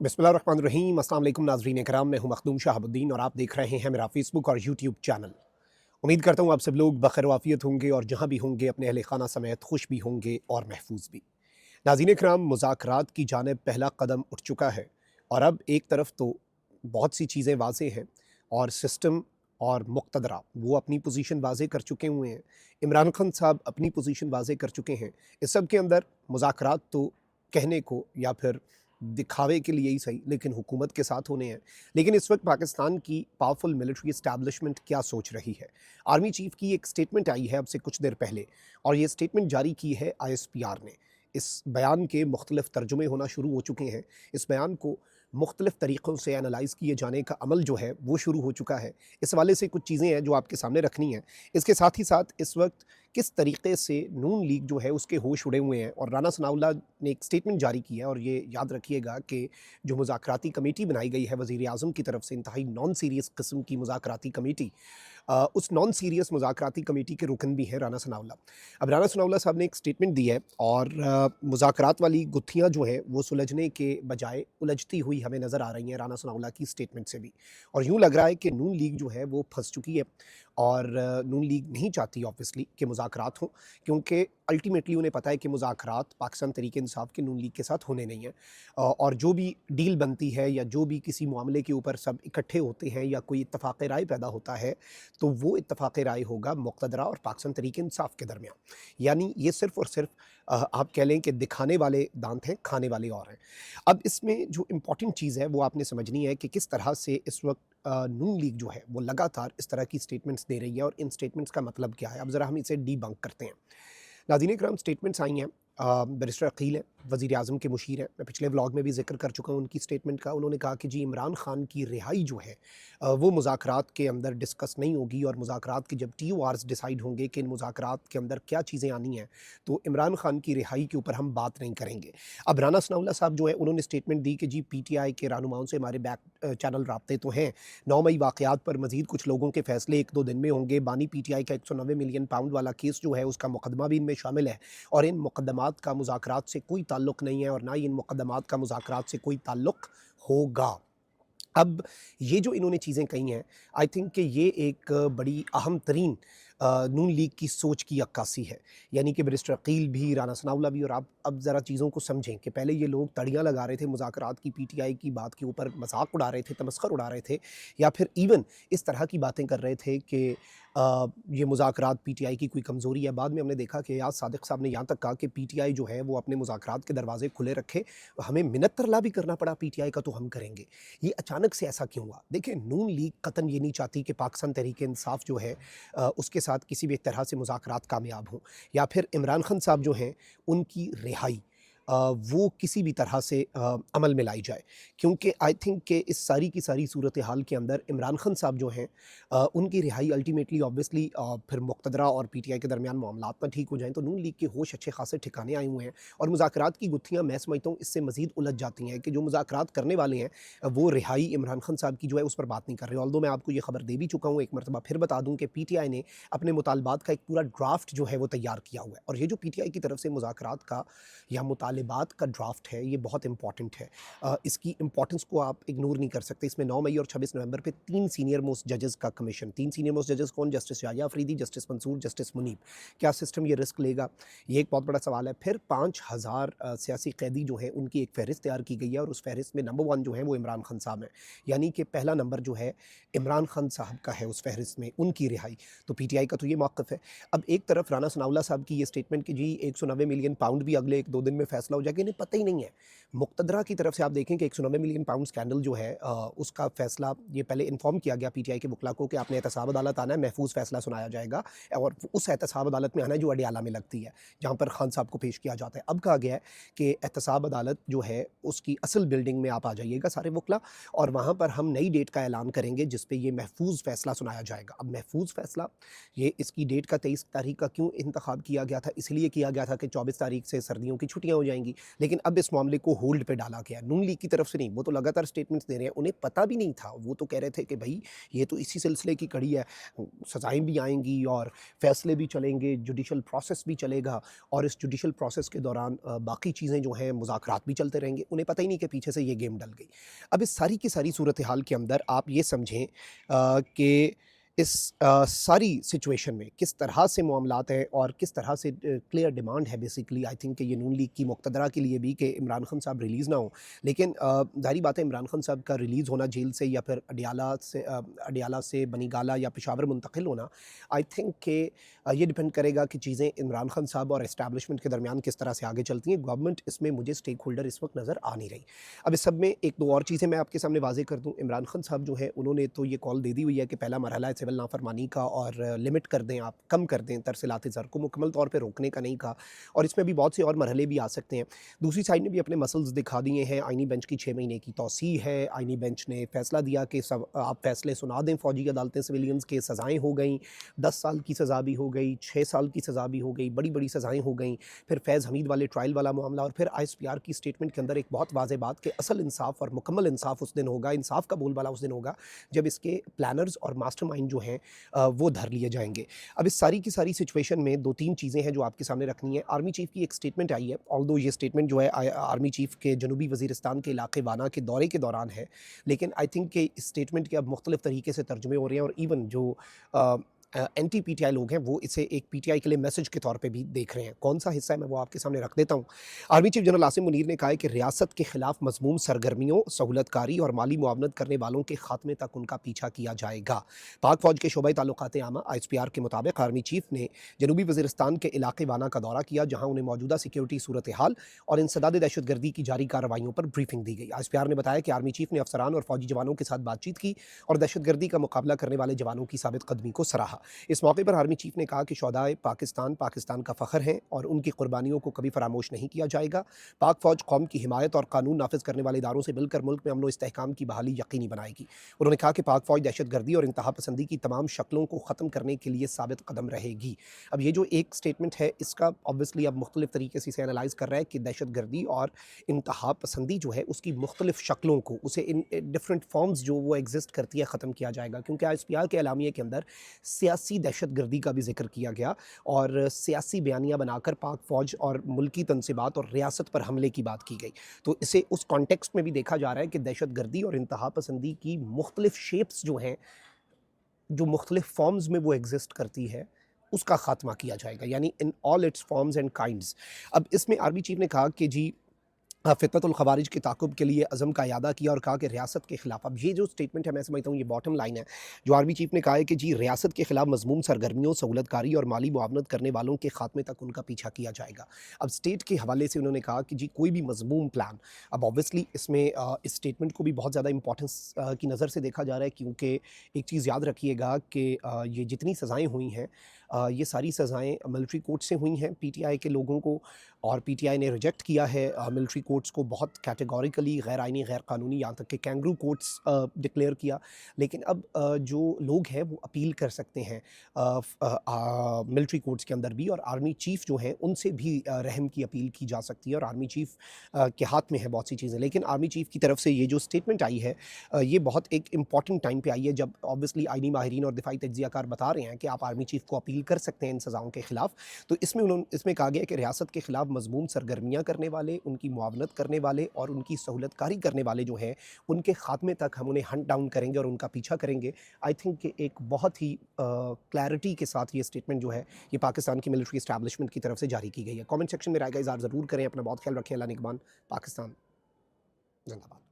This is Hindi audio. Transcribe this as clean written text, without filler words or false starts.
बिस्मिल्लाहिर्रहमानिर्रहीम। अस्सलाम वालेकुम नाज़रीन कराम, मैं हूं मखदूम शहाबुद्दीन और आप देख रहे हैं मेरा फेसबुक और यूट्यूब चैनल। उम्मीद करता हूं आप सब लोग बखैर वाफ़ियत होंगे और जहां भी होंगे अपने अहले खाना समेत खुश भी होंगे और महफूज भी। नाज़रीन कराम, मुज़ाकरात की जानिब पहला कदम उठ चुका है और अब एक तरफ तो बहुत सी चीज़ें वाज़ेह हैं और सिस्टम और मुक़तदरा वो अपनी पोजीशन वाज़ेह कर चुके हुए हैं। इमरान खान साहब अपनी पोजीशन वाज़ेह कर चुके हैं। इस सब के अंदर मुज़ाकरात तो कहने को या फिर दिखावे के लिए ही सही, लेकिन हुकूमत के साथ होने हैं। लेकिन इस वक्त पाकिस्तान की पावरफुल मिलिट्री इस्टेब्लिशमेंट क्या सोच रही है? आर्मी चीफ की एक स्टेटमेंट आई है अब से कुछ देर पहले और ये स्टेटमेंट जारी की है आईएसपीआर ने। इस बयान के मुख्तलिफ तर्जुमे होना शुरू हो चुके हैं। इस बयान को मुख्तलिफ तरीक़ों से एनालाइज़ किए जाने का अमल जो है वो शुरू हो चुका है। इस हवाले से कुछ चीज़ें हैं जो आपके सामने रखनी हैं। इसके साथ ही साथ इस वक्त किस तरीके से नून लीग जो है उसके होश उड़े हुए हैं और राना सनाउल्लाह ने एक स्टेटमेंट जारी की है और ये याद रखिएगा कि जो मुज़ाकराती कमेटी बनाई गई है वज़ीर-ए-आज़म की तरफ से, इंतहाई नॉन सीरियस किस्म की मुज़ाकराती कमेटी, उस नॉन सीरियस मुज़ाकराती कमेटी के रुकन भी हैं राना सनाउल्लाह। अब राना सनाउल्लाह साहब ने एक स्टेटमेंट दी है और मुज़ाकरात वाली गुत्थियाँ जो हैं वो सुलझने के बजाय उलझती हुई हमें नज़र आ रही हैं राना सनाउल्लाह की स्टेटमेंट से भी। और यूँ लग रहा है कि नून लीग जो है वो फँस चुकी है और नून लीग नहीं चाहती ऑब्वियसली कि मुज़ाकरात हों, क्योंकि अल्टीमेटली उन्हें पता है कि मुज़ाकरात पाकिस्तान तहरीक-ए-इंसाफ के नून लीग के साथ होने नहीं हैं। और जो भी डील बनती है या जो भी किसी मामले के ऊपर सब इकट्ठे होते हैं या कोई इत्तफ़ाक़ राय पैदा होता है, तो वो इत्तफ़ाक़ राय होगा मुक़तदरा और पाकिस्तान तहरीक-ए-इंसाफ के दरमियान। यानी ये सिर्फ़ और सिर्फ़ आप कह लें कि दिखाने वाले दांत हैं, खाने वाले और हैं। अब इसमें जो इम्पोर्टेंट चीज़ है वो आपने समझनी है कि किस तरह से इस वक़्त नून लीग जो है वो लगातार इस तरह की स्टेटमेंट्स दे रही है और इन स्टेटमेंट्स का मतलब क्या है। अब ज़रा हम इसे डीबंक करते हैं। नाज़रीन इकराम, स्टेटमेंट्स आई हैं, बैरिस्टर अकील हैं, वज़ीर-ए-आज़म के मुशीर हैं। मैं पिछले व्लॉग में भी ज़िक्र कर चुका हूँ उनकी स्टेटमेंट का। उन्होंने कहा कि जी इमरान खान की रिहाई जो है वो मुज़ाकरात के अंदर डिस्कस नहीं होगी और मुज़ाकरात के जब टीओआर's डिसाइड होंगे कि इन मुज़ाकरात के अंदर क्या चीज़ें आनी हैं, तो इमरान खान की रिहाई के ऊपर हम बात नहीं करेंगे। अब राना सनाउल्लाह साहब जो है उन्होंने स्टेटमेंट दी कि जी पीटीआई के रहनुमाओं से हमारे चैनल राब्ते तो हैं। 9 मई वाक़यात पर मज़ीद कुछ लोगों के फ़ैसले 1-2 दिन में होंगे। बानी पीटीआई का 190 मिलियन पाउंड वाला केस जो है उसका मुकदमा भी इनमें शामिल है और इन मुकदमात का मुज़ाकरात से कोई ताल्लुक़ नहीं है और ना ही इन मुकदमात का मुज़ाकरात से कोई ताल्लुक़ होगा। अब ये जो इन्होंने चीज़ें कही हैं, आई थिंक कि ये एक बड़ी अहम तरीन नून लीग की सोच की अक्कासी है। यानी कि बैरिस्टर अकील भी, राना सनाउल्लाह भी, और आप अब ज़रा चीज़ों को समझें कि पहले ये लोग तड़ियाँ लगा रहे थे मुज़ाकरात की, पीटीआई की बात के ऊपर मज़ाक उड़ा रहे थे, तमस्खर उड़ा रहे थे या फिर इवन इस तरह की बातें कर रहे थे कि ये मुज़ाकरात पीटीआई की कोई कमज़ोरी है। बाद में हमने देखा कि याद सादिक साहब ने यहाँ तक कहा कि पीटीआई जो है वो अपने मुज़ाकरात के दरवाज़े खुले रखे, हमें मिन्नत तरला भी करना पड़ा पीटीआई का तो हम करेंगे। ये अचानक से ऐसा क्यों हुआ? देखिए, नून लीग कतन ये नहीं चाहती कि पाकिस्तान तहरीक-ए-इंसाफ जो है उसके साथ किसी भी तरह से मुज़ाकरात कामयाब हों या फिर इमरान खान साहब जो हैं उनकी रिहाई वो किसी भी तरह से अमल में लाई जाए। क्योंकि आई थिंक कि इस सारी की सारी सूरत हाल के अंदर इमरान खान साहब जो हैं उनकी रिहाई अल्टीमेटली ऑब्वियसली फिर मुक़तदरा और पीटीआई के दरमियान मामलात ना ठीक हो जाएँ तो नून लीग के होश अच्छे खासे ठिकाने आए हुए हैं और मुज़ाकरात की गुत्थियाँ मैं समझता हूँ इससे मज़ीद उलझ जाती हैं कि जो मुज़ाकरात करने वाले हैं वो रिहाई इमरान खान साहब की जो है उस पर बात नहीं कर रहे। ऑल्दो मैं आपको ये खबर दे भी चुका हूँ, एक मरतबा फिर बता दूँ कि पीटीआई ने अपने मुतालबात का एक पूरा ड्राफ्ट जो है वो तैयार किया हुआ है और ये जो पीटीआई की तरफ से मुज़ाकरात का या मुतालबात का ड्राफ्ट है ये बहुत इंपॉर्टेंट है। इसकी इंपॉर्टेंस को आप इग्नोर नहीं कर सकते। इसमें 9 मई और 26 नवंबर पे 3 सीनियर मोस्ट जजेस का कमीशन, 3 सीनियर मोस्ट जजेस कौन? Justice Yahya Afridi, justice Mansoor, justice Munib. क्या सिस्टम ये रिस्क लेगा? ये एक बहुत बड़ा सवाल है। फिर 5000 सियासी कैदी जो हैं उनकी एक फ़हरिस्त तैयार की गई है और उस फ़हरिस्त में नंबर 1 जो है वो इमरान खान साहब हैं। यानी कि पहला नंबर जो है इमरान खान साहब का है उस फ़हरिस्त में, उनकी रिहाई। तो पीटीआई का तो ये मौक़िफ़ है। अब एक तरफ राना सनाउल्लाह साहब की ये स्टेटमेंट कि जी 190 मिलियन पाउंड भी अगले 1-2 दिन में फ़ैसला हो जाएगा, इन्हें पता ही नहीं है। मुक़तदरा की तरफ से आप देखें कि 190 मिलियन पाउंड स्कैंडल जो है उसका फ़ैसला ये पहले इन्फ़ॉर्म किया गया पीटीआई के वकला को कि आपने एहतसाब अदालत आना है, महफूज़ फ़ैसला सुनाया जाएगा और उस एहतसाब अदालत में आना है जो अडयाला में लगती है, जहाँ पर खान साहब को पेश किया जाता है। अब कहा गया है कि एहतसाब अदालत जो है उसकी असल बिल्डिंग में आप आ जाइएगा सारे वकला और वहाँ पर हम नई डेट का ऐलान करेंगे जिस पे ये महफूज़ फ़ैसला सुनाया जाएगा। अब महफूज़ फ़ैसला, ये इसकी डेट का 23 तारीख का क्यों इंतखाब किया गया था? इसलिए किया गया था कि 24 तारीख से सर्दियों की छुट्टियाँ हो जाएंगी, लेकिन अब इस मामले को होल्ड पे डाला गया। नून लीग की तरफ से नहीं, वो तो लगातार स्टेटमेंट्स दे रहे हैं, उन्हें पता भी नहीं था, वो तो कह रहे थे कि भाई ये तो इसी सिलसिले की कड़ी है, सज़ाएँ भी आएँगी और फैसले भी चलेंगे, जुडिशल प्रोसेस भी चलेगा और इस जुडिशल प्रोसेस के दौरान बाकी चीज़ें जो हैं मुज़ाकरात भी चलते रहेंगे। उन्हें पता ही नहीं कि पीछे से ये गेम डल गई। अब इस सारी की सारी सूरत हाल के अंदर आप ये समझें कि इस सारी सिचुएशन में किस तरह से मामलात हैं और किस तरह से क्लियर डिमांड है बेसिकली आई थिंक कि ये नून लीग की मुक़्तदरा के लिए भी कि इमरान खान साहब रिलीज़ ना हो। लेकिन ज़ाहिर बात है इमरान खान साहब का रिलीज़ होना जेल से या फिर अडियाला से बनीगाला या पेशावर मुंतकिल होना, आई थिंक कि ये डिपेंड करेगा कि चीज़ें इमरान खान साहब और एस्टैब्लिशमेंट के दरमियान किस तरह से आगे चलती हैं। गवर्नमेंट इसमें मुझे स्टेक होल्डर इस वक्त नज़र आ नहीं रही। अब इस सब में एक दो और चीज़ें मैं आपके सामने वाज़ेह कर दूँ। इमरान खान साहब जो हैं उन्होंने तो ये कॉल दे दी हुई है कि पहला मरहला है सिविल नाफरमानी का और लिमिट कर दें, आप कम कर दें तरसीलात ज़र को, मुकम्मल तौर पे रोकने का नहीं कहा और इसमें भी बहुत से और मरहले भी आ सकते हैं। दूसरी साइड ने भी अपने मसल्स दिखा दिए हैं। आईनी बेंच की 6 महीने की तौसीह है। आईनी बेंच ने फैसला दिया कि सब आप फैसले सुना दें फ़ौजी अदालतें सिविलियंस के, सज़ाएँ हो गई, 10 साल की सज़ा भी हो गई, 6 साल की सज़ा भी हो गई, बड़ी-बड़ी सज़ाएँ हो गई। फिर फैज़ हमीद वाले ट्रायल वाला मामला और फिर आईएसपीआर की स्टेटमेंट के अंदर एक बहुत वाज़ेह बात कि असल इंसाफ़ और मुकम्मल इंसाफ़ उस दिन होगा, इंसाफ़ का बोलबाला उस दिन होगा जब इसके प्लानर्स और मास्टरमाइंड जो हैं वो धर लिए जाएँगे। अब इस सारी की सारी सिचुएशन में 2-3 चीज़ें हैं जो आपके सामने रखनी है। आर्मी चीफ़ की एक स्टेटमेंट आई है, ऑल्दो ये स्टेटमेंट जो है आर्मी चीफ़ के जनूबी वज़ीरिस्तान के इलाके वाना के दौरे के दौरान है, लेकिन आई थिंक कि इस स्टेटमेंट के अब मुख्तलिफ़ तरीके से तर्जुमे हो रहे हैं और इवन जो अ एंटी पीटीआई लोग हैं वो इसे एक पीटीआई के लिए मैसेज के तौर पे भी देख रहे हैं। कौन-सा हिस्सा है मैं वो आपके सामने रख देता हूँ। Army chief general Asim Munir ने कहा है कि रियासत के खिलाफ मज़मूम सरगर्मियों, सहूलतकारी और माली मुआवनत करने वालों के खात्मे तक उनका पीछा किया जाएगा। पाक फ़ौज के शोबे ताल्लुकात आमा आईएसपीआर के मुताबिक आर्मी चीफ ने जनूबी वज़ीरिस्तान के इलाके वाना का दौरा किया, जहाँ उन्हें मौजूदा सिक्योरिटी सूरत हाल और इंसदाद दहशतगर्दी की जारी कार्रवाइयों पर ब्रीफिंग दी गई। आईएसपीआर ने बताया कि आर्मी चीफ ने अफसरान और फौजी जवानों के साथ बातचीत की और दहशतगर्दी का मुकाबला करने वाले जवानों की साबित कदमी को सराहा। इस मौके पर आर्मी चीफ ने कहा कि शोहदाए पाकिस्तान पाकिस्तान का फ़ख्र हैं और उनकी कुर्बानियों को कभी फरामोश नहीं किया जाएगा। पाक फ़ौज कौम की हिमायत और कानून नाफिज करने वाले इदारों से मिलकर मुल्क में अमन व इस्तेहकाम की बहाली यकीनी बनाएगी। उन्होंने कहा कि पाक फ़ौज दहशतगर्दी और इंतहा पसंदी की तमाम शक्लों को ख़त्म करने के लिए साबित कदम रहेगी। अब ये जो एक स्टेटमेंट है इसका ऑब्वियसली अब मुख्तलिफ तरीके से इसे एनालाइज़ कर रहा है कि दहशतगर्दी और इंतहा पसंदी जो है उसकी मुख्तलिफ शक्लों को, उसे इन डिफरेंट फॉर्म्स जो वो एग्जिस्ट करती है ख़त्म किया जाएगा। क्योंकि आईएसपीआर के एलामिया के अंदर सियासी दहशतगर्दी का भी ज़िक्र किया गया और सियासी बयानियाँ बनाकर पाक फ़ौज और मुल्की तनसीबात और रियासत पर हमले की बात की गई। तो इसे उस कॉन्टेक्स्ट में भी देखा जा रहा है कि दहशतगर्दी और इंतहा पसंदी की मुख्तलिफ शेप्स जो हैं, जो मुख्तलिफ फॉर्म्स में वो एग्जिस्ट करती है, उसका खात्मा किया जाएगा, यानी in all it's forms and kinds. अब इसमें आर्मी चीफ ने कहा कि जी फ़ितनतुल ख़वारिज के ताक़ुब के लिए अज़म का इयादा किया और कहा कि रियासत के ख़िलाफ़, अब ये जो स्टेटमेंट है मैं समझता हूँ ये बॉटम लाइन है, जो आर्मी चीफ़ ने कहा है कि जी रियासत के ख़िलाफ़ मज़मूम सरगर्मियों, सहूलतकारी और माली मुआवनत करने वालों के ख़ात्मे तक उनका पीछा किया जाएगा। अब स्टेट के हवाले से उन्होंने कहा कि जी कोई भी मज़मूम प्लान, अब ऑब्वियसली इसमें इस स्टेटमेंट को भी बहुत ज़्यादा इंपॉर्टेंस की नज़र से देखा जा रहा है, क्योंकि एक चीज़ याद रखिएगा कि ये जितनी सज़ाएँ हुई हैं ये सारी सज़ाएँ मिलिट्री कोर्ट से हुई हैं पीटीआई के लोगों को, और पीटीआई ने रिजेक्ट किया है मिलिट्री कोर्ट्स को बहुत कैटेगोरिकली, गैर आइनी, गैर कानूनी, यहाँ तक कि कैंगरू कोर्ट्स डिक्लेयर किया। लेकिन अब जो लोग हैं वो अपील कर सकते हैं मिलिट्री कोर्ट्स के अंदर भी, और आर्मी चीफ़ जो हैं उनसे भी रहम की अपील की जा सकती है और आर्मी चीफ़ के हाथ में है बहुत सी चीज़ें। लेकिन आर्मी चीफ़ की तरफ से ये जो स्टेटमेंट आई है ये बहुत एक इम्पॉर्टेंट टाइम पे आई है, जब ऑब्वियसली आइनी माहिरीन और दिफाई तज्ज़ियाकार बता रहे हैं कि आप आर्मी चीफ़ को अपील कर सकते हैं इन सज़ाओं के ख़िलाफ़। तो इसमें कहा गया कि रियासत के ख़िलाफ़ मज़मूम सरगर्मियाँ करने वाले, उनकी मुआवनत करने वाले और उनकी सहूलतकारी करने वाले जो हैं, उनके ख़ात्मे तक हम उन्हें हंट डाउन करेंगे और उनका पीछा करेंगे। आई थिंक कि एक बहुत ही क्लैरिटी के साथ ये स्टेटमेंट जो है, ये पाकिस्तान की मिलिट्री एस्टैब्लिशमेंट की तरफ से जारी की गई है। कमेंट सेक्शन में राय का इज़हार ज़रूर करें। अपना बहुत ख्याल रखें। अल्लाह निगहबान। पाकिस्तान ज़िंदाबाद।